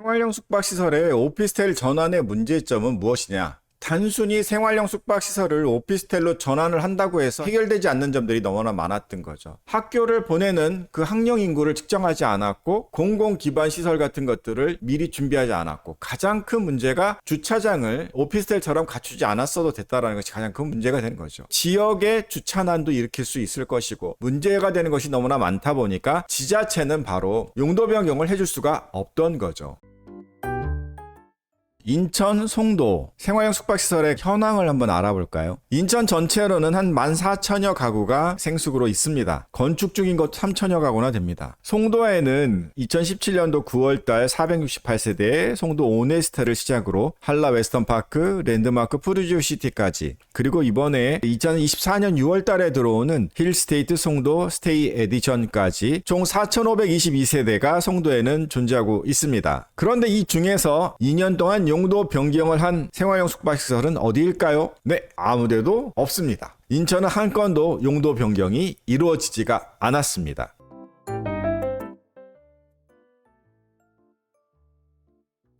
생활형 숙박시설의 오피스텔 전환의 문제점은 무엇이냐? 단순히 생활형 숙박시설을 오피스텔로 전환을 한다고 해서 해결되지 않는 점들이 너무나 많았던 거죠. 학교를 보내는 그 학령 인구를 측정하지 않았고 공공 기반 시설 같은 것들을 미리 준비하지 않았고 가장 큰 문제가 주차장을 오피스텔처럼 갖추지 않았어도 됐다라는 것이 가장 큰 문제가 되는 거죠. 지역의 주차난도 일으킬 수 있을 것이고 문제가 되는 것이 너무나 많다 보니까 지자체는 바로 용도 변경을 해줄 수가 없던 거죠. 인천, 송도 생활형 숙박시설의 현황을 한번 알아볼까요? 인천 전체로는 한 14,000여 가구가 생숙으로 있습니다. 건축 중인 것 3,000여 가구나 됩니다. 송도에는 2017년도 9월달 468세대의 송도 오네스타를 시작으로 한라 웨스턴파크, 랜드마크 푸르지오시티까지, 그리고 이번에 2024년 6월달에 들어오는 힐스테이트 송도 스테이 에디션까지 총 4,522세대가 송도에는 존재하고 있습니다. 그런데 이 중에서 2년 동안 용도 변경을 한 생활형 숙박시설은 어디일까요? 네, 아무데도 없습니다. 인천은 한 건도 용도 변경이 이루어지지가 않았습니다.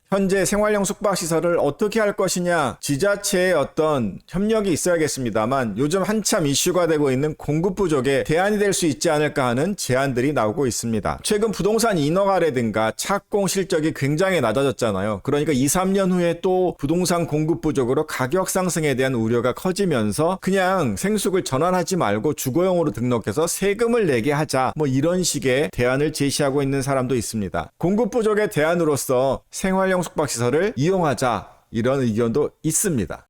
현재 생활형 숙박시설을 어떻게 할 것이냐, 지자체의 어떤 협력이 있어야겠습니다만 요즘 한참 이슈가 되고 있는 공급 부족에 대안이 될 수 있지 않을까 하는 제안들이 나오고 있습니다. 최근 부동산 인허가라든가 착공 실적이 굉장히 낮아졌잖아요. 그러니까 2, 3년 후에 또 부동산 공급 부족으로 가격 상승에 대한 우려가 커지면서 그냥 생숙을 전환하지 말고 주거용으로 등록해서 세금을 내게 하자, 뭐 이런 식의 대안을 제시하고 있는 사람도 있습니다. 공급 부족의 대안으로서 생활형 숙박시설을 이용하자, 이런 의견도 있습니다.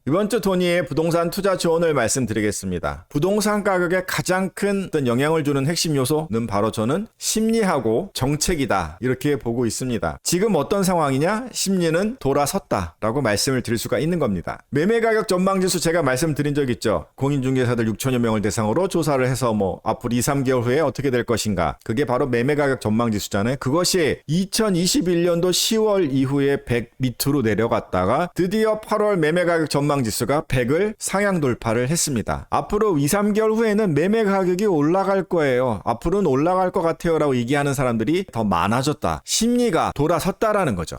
이번 주 도니의 부동산 투자 조언을 말씀드리겠습니다. 부동산 가격에 가장 큰 어떤 영향을 주는 핵심 요소는 바로 저는 심리하고 정책이다, 이렇게 보고 있습니다. 지금 어떤 상황이냐? 심리는 돌아섰다 라고 말씀을 드릴 수가 있는 겁니다. 매매가격 전망지수 제가 말씀드린 적 있죠. 공인중개사들 6천여 명을 대상으로 조사를 해서 앞으로 2, 3개월 후에 어떻게 될 것인가, 그게 바로 매매가격 전망지수잖아요. 그것이 2021년도 10월 이후에 100 밑으로 내려갔다가 드디어 8월 매매가격 전망지수가 100을 상향 돌파를 했습니다. 앞으로 2, 3개월 후에는 매매 가격이 올라갈 거예요. 앞으로는 올라갈 것 같아요 라고 얘기하는 사람들이 더 많아졌다. 심리가 돌아섰다라는 거죠.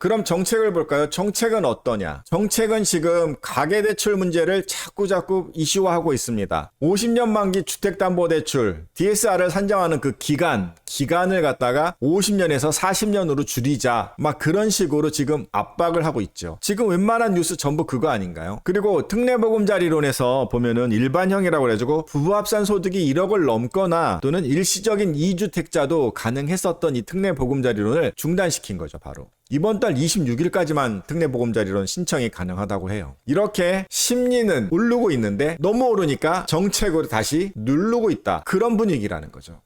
그럼 정책을 볼까요? 정책은 어떠냐? 정책은 지금 가계대출 문제를 자꾸 이슈화하고 있습니다. 50년 만기 주택담보대출, DSR을 산정하는 그 기간을 갖다가 50년에서 40년으로 줄이자, 막 그런 식으로 지금 압박을 하고 있죠. 지금 웬만한 뉴스 전부 그거 아닌가요? 그리고 특례보금자리론에서 보면은 일반형이라고 그래가지고 부부합산 소득이 1억을 넘거나 또는 일시적인 2주택자도 가능했었던 이 특례보금자리론을 중단시킨 거죠, 바로. 이번 달 26일까지만 특례보금자리론 신청이 가능하다고 해요. 이렇게 심리는 오르고 있는데 너무 오르니까 정책으로 다시 누르고 있다, 그런 분위기라는 거죠.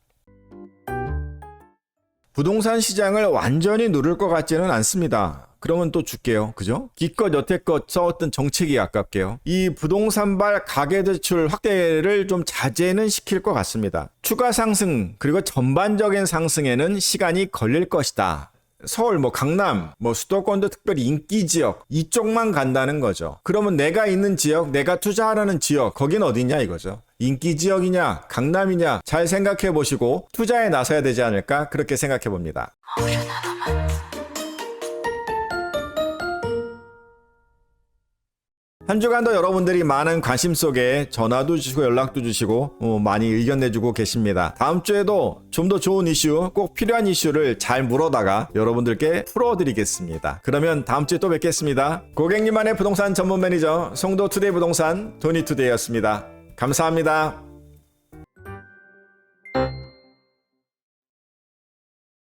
부동산 시장을 완전히 누를 것 같지는 않습니다. 그러면 또 줄게요. 그죠? 기껏 여태껏 써왔던 정책이 아깝게요. 이 부동산발 가계대출 확대를 좀 자제는 시킬 것 같습니다. 추가 상승, 그리고 전반적인 상승에는 시간이 걸릴 것이다. 서울, 강남, 수도권도 특별히 인기 지역, 이쪽만 간다는 거죠. 그러면 내가 있는 지역, 내가 투자하라는 지역, 거긴 어디냐 이거죠. 인기 지역이냐, 강남이냐, 잘 생각해 보시고 투자에 나서야 되지 않을까, 그렇게 생각해 봅니다. 한 주간도 여러분들이 많은 관심 속에 전화도 주시고 연락도 주시고 많이 의견 내주고 계십니다. 다음 주에도 좀 더 좋은 이슈, 꼭 필요한 이슈를 잘 물어다가 여러분들께 풀어드리겠습니다. 그러면 다음 주에 또 뵙겠습니다. 고객님만의 부동산 전문 매니저 송도투데이 부동산 도니투데이였습니다. 감사합니다.